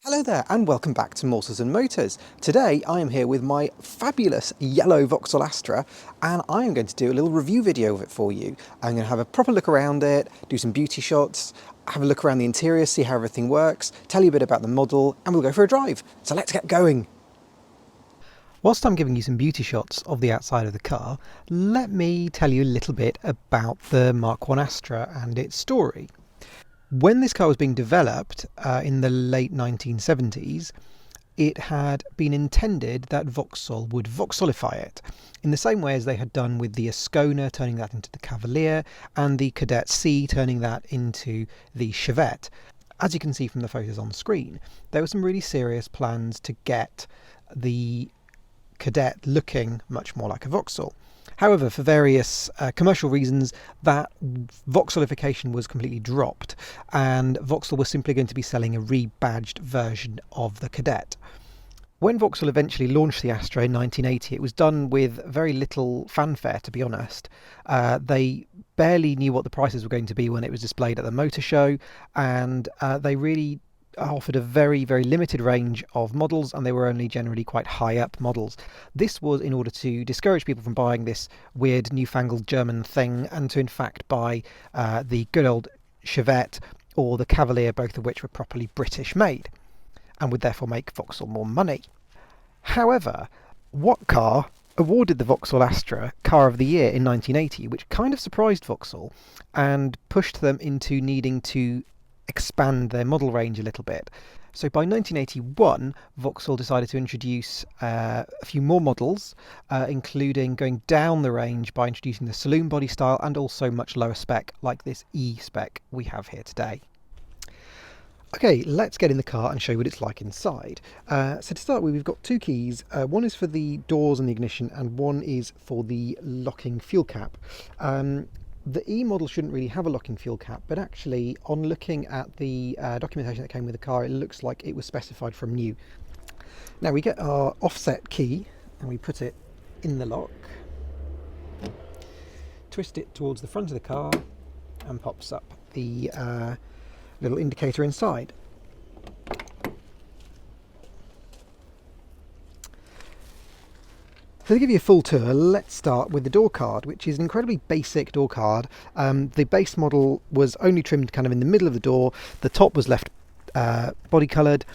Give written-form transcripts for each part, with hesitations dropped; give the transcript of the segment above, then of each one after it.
Hello there and welcome back to Morsels and Motors. Today I am here with my fabulous yellow Vauxhall Astra and I am going to do a little review video of it for you. I'm going to have a proper look around it, do some beauty shots, have a look around the interior, see how everything works, tell you a bit about the model and we'll go for a drive. So let's get going. Whilst I'm giving you some beauty shots of the outside of the car, let me tell you a little bit about the Mk1 Astra and its story. When this car was being developed in the late 1970s, it had been intended that Vauxhall would Vauxhallify it, in the same way as they had done with the Ascona, turning that into the Cavalier, and the Kadett C, turning that into the Chevette. As you can see from the photos on screen, there were some really serious plans to get the Kadett looking much more like a Vauxhall. However, for various commercial reasons, that Vauxhallification was completely dropped, and Vauxhall was simply going to be selling a rebadged version of the Kadett. When Vauxhall eventually launched the Astra in 1980, it was done with very little fanfare, to be honest. They barely knew what the prices were going to be when it was displayed at the motor show, and they really offered a very, very limited range of models, and they were only generally quite high up models. This was in order to discourage people from buying this weird newfangled German thing and to in fact buy the good old Chevette or the Cavalier, both of which were properly British made and would therefore make Vauxhall more money. However, what car awarded the Vauxhall Astra Car of the Year in 1980, which kind of surprised Vauxhall and pushed them into needing to expand their model range a little bit. So by 1981, Vauxhall decided to introduce a few more models, including going down the range by introducing the Saloon body style and also much lower spec, like this E spec we have here today. Okay, let's get in the car and show you what it's like inside. So to start with, we've got two keys. One is for the doors and the ignition, and one is for the locking fuel cap. The E model shouldn't really have a locking fuel cap, but actually on looking at the documentation that came with the car, it looks like it was specified from new. Now we get our offset key and we put it in the lock, twist it towards the front of the car and pops up the little indicator inside. So to give you a full tour, let's start with the door card, which is an incredibly basic door card. The base model was only trimmed kind of in the middle of the door. The top was left body coloured,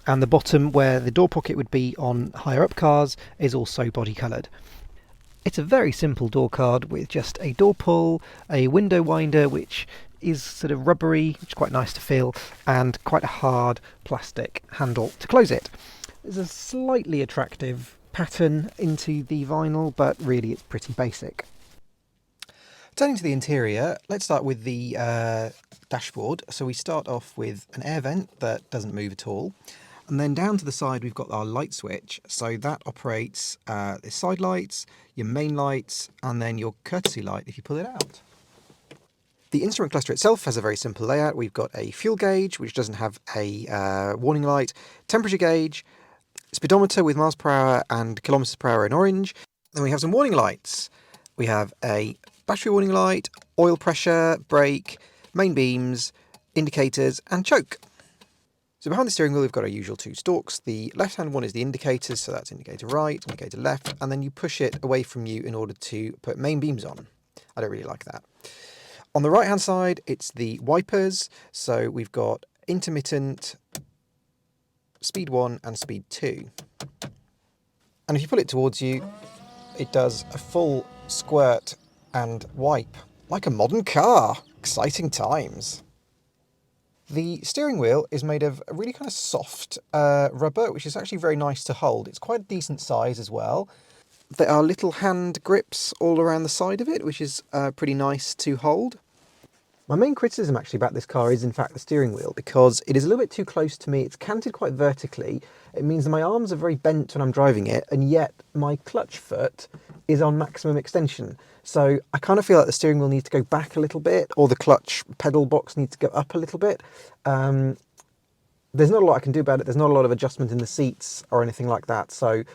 and the bottom, where the door pocket would be on higher up cars, is also body coloured. It's a very simple door card with just a door pull, a window winder, which is sort of rubbery, which is quite nice to feel, and quite a hard plastic handle to close it. There's a slightly attractive pattern into the vinyl, but really it's pretty basic. Turning to the interior, let's start with the dashboard. So we start off with an air vent that doesn't move at all, and then down to the side we've got our light switch. So that operates the side lights, your main lights, and then your courtesy light if you pull it out. The instrument cluster itself has a very simple layout. We've got a fuel gauge, which doesn't have a warning light, temperature gauge, speedometer with miles per hour and kilometers per hour in orange. Then we have some warning lights. We have a battery warning light, oil pressure, brake, main beams, indicators and choke. So behind the steering wheel we've got our usual two stalks. The left hand one is the indicators, so that's indicator right, indicator left, and then you push it away from you in order to put main beams on. I don't really like that. On the right hand side it's the wipers, so we've got intermittent, speed 1 and speed 2. And if you pull it towards you, it does a full squirt and wipe, like a modern car. Exciting times. The steering wheel is made of a really kind of soft rubber, which is actually very nice to hold. It's quite a decent size as well. There are little hand grips all around the side of it, which is pretty nice to hold. My main criticism actually about this car is in fact the steering wheel, because it is a little bit too close to me. It's canted quite vertically. It means that my arms are very bent when I'm driving it, and yet my clutch foot is on maximum extension. So I kind of feel like the steering wheel needs to go back a little bit, or the clutch pedal box needs to go up a little bit. There's not a lot I can do about it. There's not a lot of adjustment in the seats or anything like that. So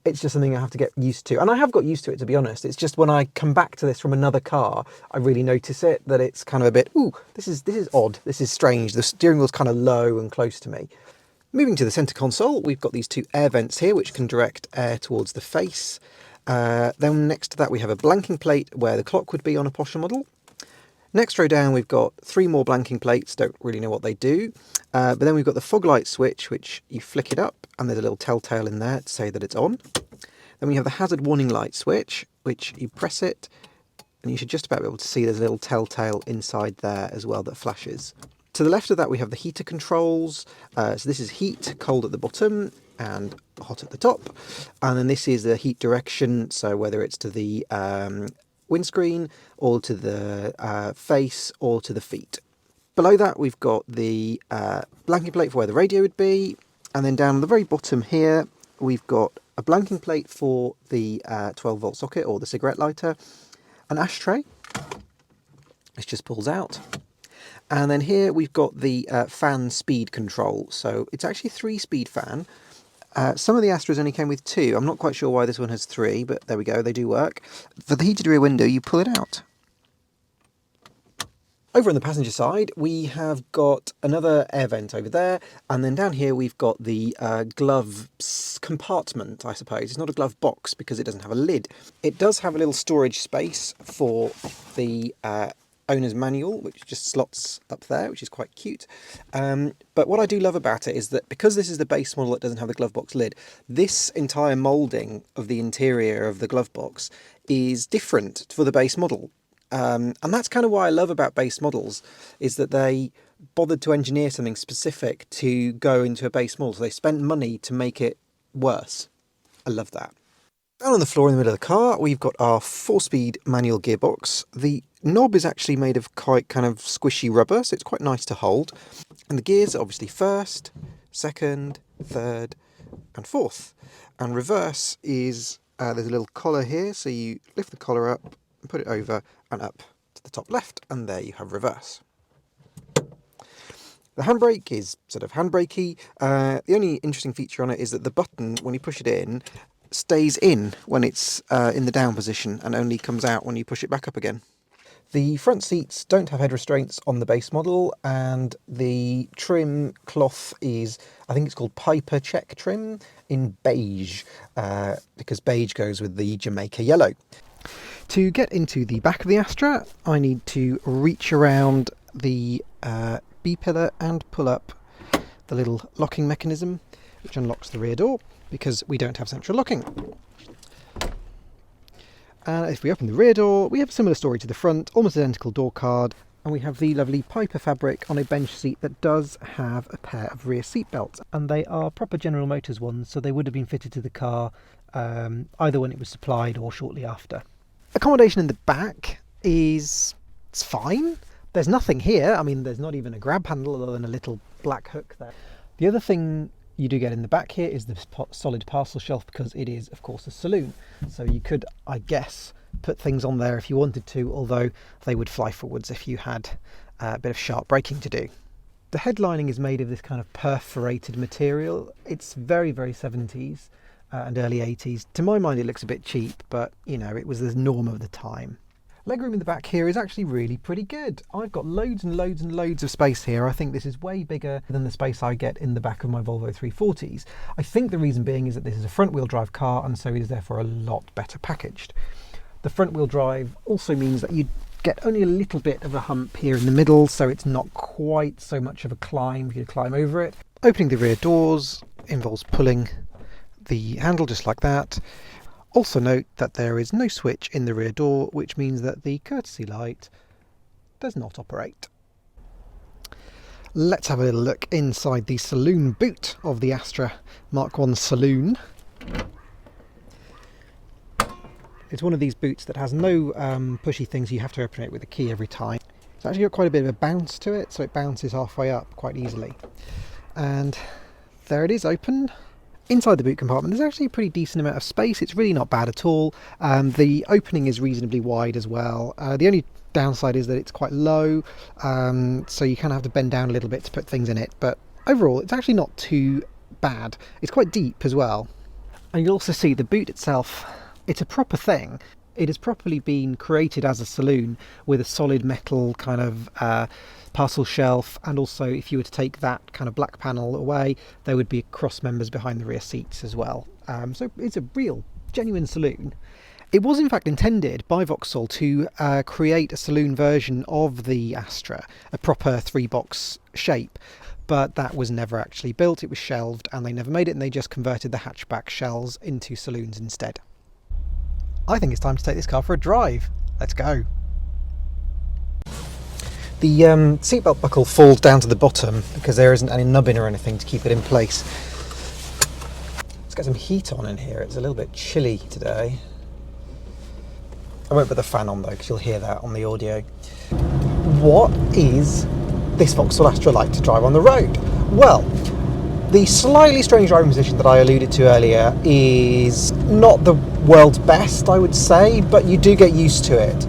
it's just something I have to get used to. And I have got used to it, to be honest. It's just when I come back to this from another car, I really notice it, that it's kind of a bit, ooh, this is odd. This is strange. The steering wheel's kind of low and close to me. Moving to the centre console, we've got these two air vents here which can direct air towards the face. Then next to that we have a blanking plate where the clock would be on a posher model. Next row down we've got three more blanking plates, don't really know what they do. But then we've got the fog light switch, which you flick it up and there's a little telltale in there to say that it's on. Then we have the hazard warning light switch, which you press it and you should just about be able to see there's a little telltale inside there as well that flashes. To the left of that we have the heater controls. So this is heat, cold at the bottom and hot at the top. And then this is the heat direction, so whether it's to the windscreen or to the face or to the feet. Below that we've got the blanking plate for where the radio would be, and then down at the very bottom here we've got a blanking plate for the 12 volt socket or the cigarette lighter, an ashtray, which just pulls out, and then here we've got the fan speed control. So it's actually a 3-speed fan. Some of the Astras only came with 2. I'm not quite sure why this one has 3, but there we go, they do work. For the heated rear window, you pull it out. Over on the passenger side, we have got another air vent over there, and then down here we've got the glove compartment, I suppose. It's not a glove box because it doesn't have a lid. It does have a little storage space for the owner's manual, which just slots up there, which is quite cute. But what I do love about it is that because this is the base model that doesn't have the glove box lid, this entire moulding of the interior of the glove box is different for the base model. And that's kind of what I love about base models, is that they bothered to engineer something specific to go into a base model. So they spent money to make it worse. I love that. Down on the floor in the middle of the car, we've got our 4-speed manual gearbox. The knob is actually made of quite kind of squishy rubber, so it's quite nice to hold. And the gears are obviously first, second, third, and fourth. And reverse is, there's a little collar here, so you lift the collar up, and put it over and up to the top left, and there you have reverse. The handbrake is sort of handbrakey. The only interesting feature on it is that the button, when you push it in, stays in when it's in the down position and only comes out when you push it back up again. The front seats don't have head restraints on the base model, and the trim cloth is, I think it's called Piper Check trim in beige, because beige goes with the Jamaica yellow. To get into the back of the Astra, I need to reach around the B-pillar and pull up the little locking mechanism, which unlocks the rear door, because we don't have central locking. And if we open the rear door, we have a similar story to the front, almost identical door card, and we have the lovely Piper fabric on a bench seat that does have a pair of rear seat belts, and they are proper General Motors ones, so they would have been fitted to the car either when it was supplied or shortly after. Accommodation in the back it's fine. There's nothing here. I mean, there's not even a grab handle other than a little black hook there. The other thing you do get in the back here is the solid parcel shelf, because it is, of course, a saloon. So you could, I guess, put things on there if you wanted to, although they would fly forwards if you had a bit of sharp braking to do. The headlining is made of this kind of perforated material. It's very, very 70s and early 80s. To my mind, it looks a bit cheap, but, you know, it was the norm of the time. Legroom in the back here is actually really pretty good. I've got loads and loads and loads of space here. I think this is way bigger than the space I get in the back of my Volvo 340s. I think the reason being is that this is a front wheel drive car, and so it is therefore a lot better packaged. The front wheel drive also means that you get only a little bit of a hump here in the middle, so it's not quite so much of a climb if you climb over it. Opening the rear doors involves pulling the handle just like that. Also note that there is no switch in the rear door, which means that the courtesy light does not operate. Let's have a little look inside the saloon boot of the Astra Mk1 Saloon. It's one of these boots that has no pushy things. You have to open it with a key every time. It's actually got quite a bit of a bounce to it, so it bounces halfway up quite easily. And there it is, open. Inside the boot compartment there's actually a pretty decent amount of space. It's really not bad at all. The opening is reasonably wide as well. The only downside is that it's quite low, so you kind of have to bend down a little bit to put things in it, but overall it's actually not too bad. It's quite deep as well. And you'll also see the boot itself, it's a proper thing. It has properly been created as a saloon with a solid metal kind of parcel shelf, and also if you were to take that kind of black panel away, there would be cross members behind the rear seats as well. So it's a real, genuine saloon. It was in fact intended by Vauxhall to create a saloon version of the Astra, a proper 3-box shape, but that was never actually built. It was shelved and they never made it, and they just converted the hatchback shells into saloons instead. I think it's time to take this car for a drive. Let's go. The seatbelt buckle falls down to the bottom because there isn't any nubbin or anything to keep it in place. Let's get some heat on in here. It's a little bit chilly today. I won't put the fan on though, because you'll hear that on the audio. What is this Vauxhall Astra like to drive on the road? Well, the slightly strange driving position that I alluded to earlier is not the world's best, I would say, but you do get used to it.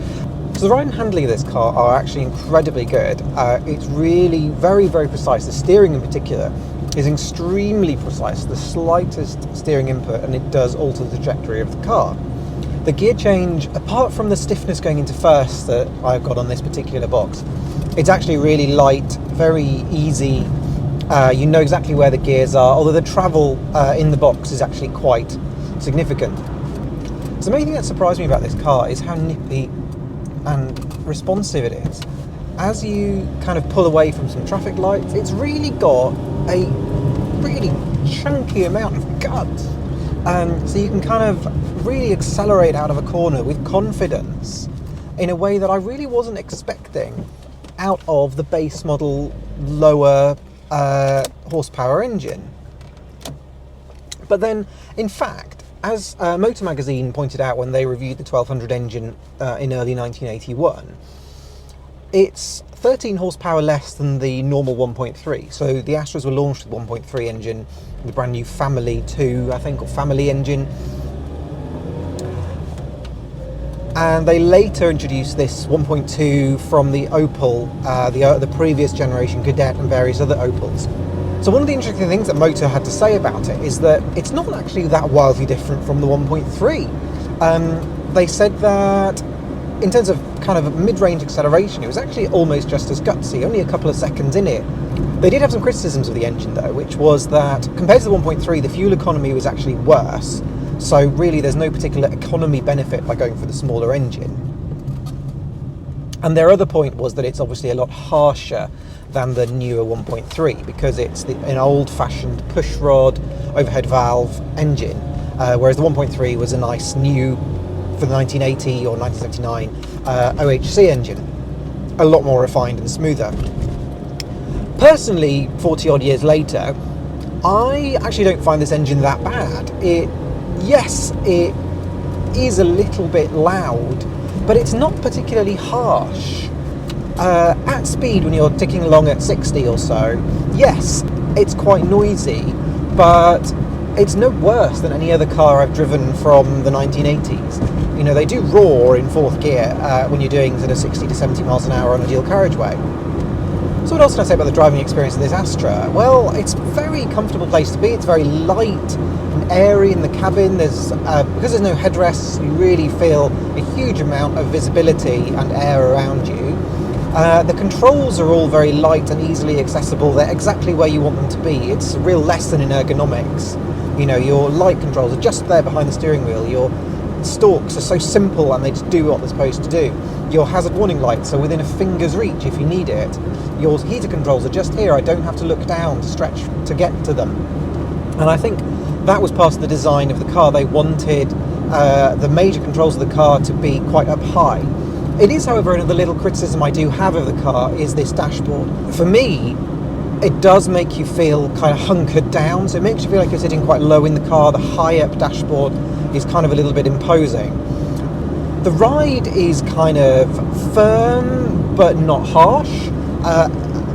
So the ride and handling of this car are actually incredibly good. It's really very, very precise. The steering in particular is extremely precise. The slightest steering input and it does alter the trajectory of the car. The gear change, apart from the stiffness going into first that I've got on this particular box, it's actually really light, very easy. You know exactly where the gears are, although the travel in the box is actually quite significant. So the main thing that surprised me about this car is how nippy and responsive it is. As you kind of pull away from some traffic lights, it's really got a really chunky amount of guts. So you can kind of really accelerate out of a corner with confidence in a way that I really wasn't expecting out of the base model lower horsepower engine. But then, in fact, as Motor Magazine pointed out when they reviewed the 1200 engine in early 1981, it's 13 horsepower less than the normal 1.3. So the Astras were launched with 1.3 engine, the brand new Family 2, I think, or Family engine. And they later introduced this 1.2 from the Opel, the previous generation Kadett and various other Opels. So one of the interesting things that Motor had to say about it is that it's not actually that wildly different from the 1.3. They said that in terms of kind of mid-range acceleration, it was actually almost just as gutsy, only a couple of seconds in it. They did have some criticisms of the engine though, which was that compared to the 1.3, the fuel economy was actually worse. So really there's no particular economy benefit by going for the smaller engine. And their other point was that it's obviously a lot harsher than the newer 1.3 because it's an old-fashioned pushrod overhead valve engine, whereas the 1.3 was a nice new, for the 1980 or 1979 OHC engine, a lot more refined and smoother. Personally, 40 odd years later, I actually don't find this engine that bad. Yes, it is a little bit loud, but it's not particularly harsh. At speed, when you're ticking along at 60 or so, yes, it's quite noisy, but it's no worse than any other car I've driven from the 1980s. You know, they do roar in fourth gear when you're doing sort of 60 to 70 miles an hour on a dual carriageway. So what else can I say about the driving experience of this Astra? Well, it's a very comfortable place to be. It's very light and airy in the cabin. Because there's no headrests, you really feel a huge amount of visibility and air around you. The controls are all very light and easily accessible. They're exactly where you want them to be. It's a real lesson in ergonomics. You know, your light controls are just there behind the steering wheel. Your stalks are so simple and they just do what they're supposed to do. Your hazard warning lights are within a finger's reach if you need it. Your heater controls are just here. I don't have to look down to stretch to get to them. And I think that was part of the design of the car. They wanted the major controls of the car to be quite up high. It is, however, another little criticism I do have of the car is this dashboard. For me, it does make you feel kind of hunkered down, so it makes you feel like you're sitting quite low in the car. The high-up dashboard is kind of a little bit imposing. The ride is kind of firm but not harsh,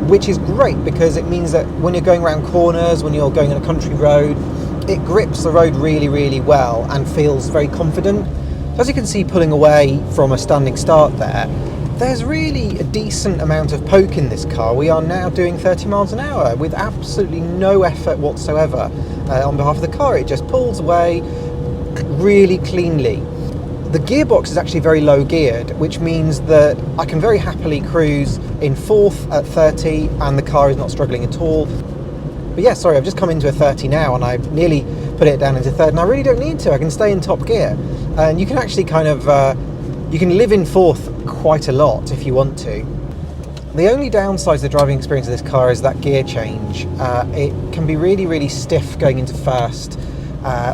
which is great because it means that when you're going around corners, when you're going on a country road, it grips the road really, really well and feels very confident. As you can see, pulling away from a standing start there's really a decent amount of poke in this car. We are now doing 30 miles an hour with absolutely no effort whatsoever on behalf of the car. It just pulls away really cleanly. The gearbox is actually very low geared, which means that I can very happily cruise in fourth at 30 and the car is not struggling at all. But yeah, sorry, I've just come into a 30 now and I've nearly put it down into third, and I really don't need to. I can stay in top gear. And you can actually kind of, you can live in fourth quite a lot if you want to. The only downside to the driving experience of this car is that gear change. It can be really, really stiff going into first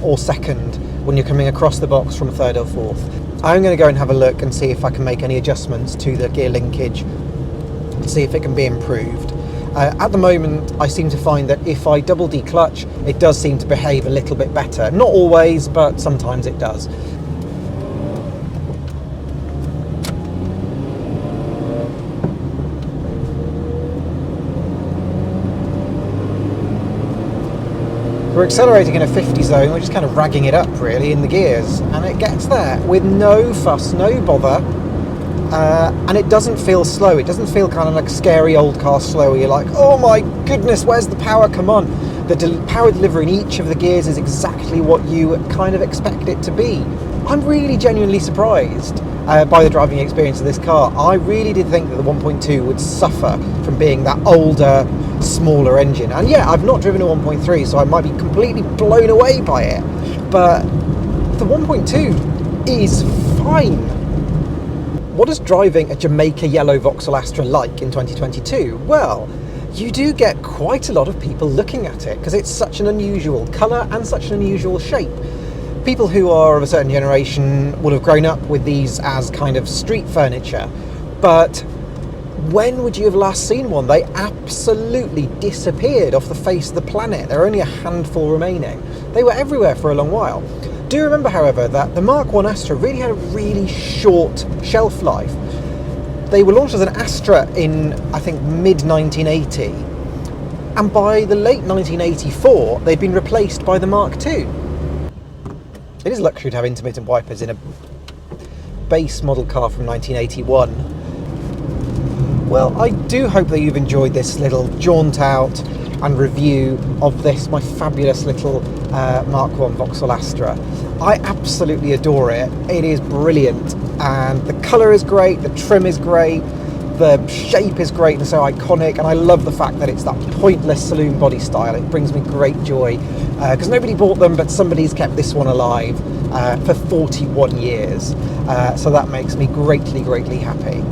or second when you're coming across the box from third or fourth. I'm going to go and have a look and see if I can make any adjustments to the gear linkage and see if it can be improved. At the moment, I seem to find that if I double declutch, it does seem to behave a little bit better. Not always, but sometimes it does. We're accelerating in a 50 zone, we're just kind of ragging it up really in the gears, and it gets there with no fuss, no bother, and it doesn't feel slow. It doesn't feel kind of like scary old car slow where you're like, oh my goodness, where's the power, come on. The power delivery in each of the gears is exactly what you kind of expect it to be. I'm really genuinely surprised by the driving experience of this car. I really did think that the 1.2 would suffer from being that older, smaller engine, and yeah, I've not driven a 1.3, so I might be completely blown away by it, but the 1.2 is fine. What is driving a Jamaica yellow Vauxhall Astra like in 2022? Well, you do get quite a lot of people looking at it because it's such an unusual colour and such an unusual shape. People who are of a certain generation will have grown up with these as kind of street furniture, but when would you have last seen one? They absolutely disappeared off the face of the planet. There are only a handful remaining. They were everywhere for a long while. Do remember, however, that the Mk1 Astra really had a really short shelf life. They were launched as an Astra in, I think, mid-1980, and by the late 1984, they'd been replaced by the Mark II. It is luxury to have intermittent wipers in a base model car from 1981. Well, I do hope that you've enjoyed this little jaunt out and review of this, my fabulous little Mk1 Vauxhall Astra. I absolutely adore it. It is brilliant, and the colour is great, the trim is great, the shape is great and so iconic, and I love the fact that it's that pointless saloon body style. It brings me great joy, because nobody bought them, but somebody's kept this one alive for 41 years. So that makes me greatly, greatly happy.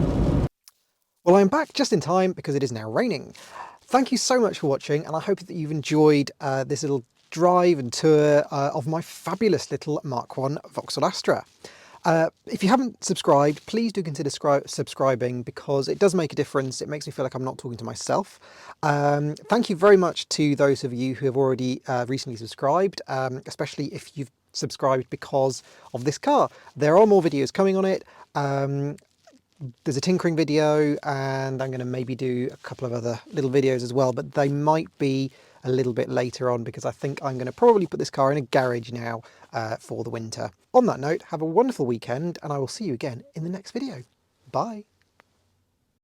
Well, I'm back just in time because it is now raining. Thank you so much for watching, and I hope that you've enjoyed this little drive and tour of my fabulous little Mk1 Vauxhall Astra. If you haven't subscribed, please do consider subscribing because it does make a difference. It makes me feel like I'm not talking to myself. Thank you very much to those of you who have already recently subscribed, especially if you've subscribed because of this car. There are more videos coming on it. There's a tinkering video, and I'm going to maybe do a couple of other little videos as well, but they might be a little bit later on because I think I'm going to probably put this car in a garage now for the winter. On that note, have a wonderful weekend, and I will see you again in the next video. Bye.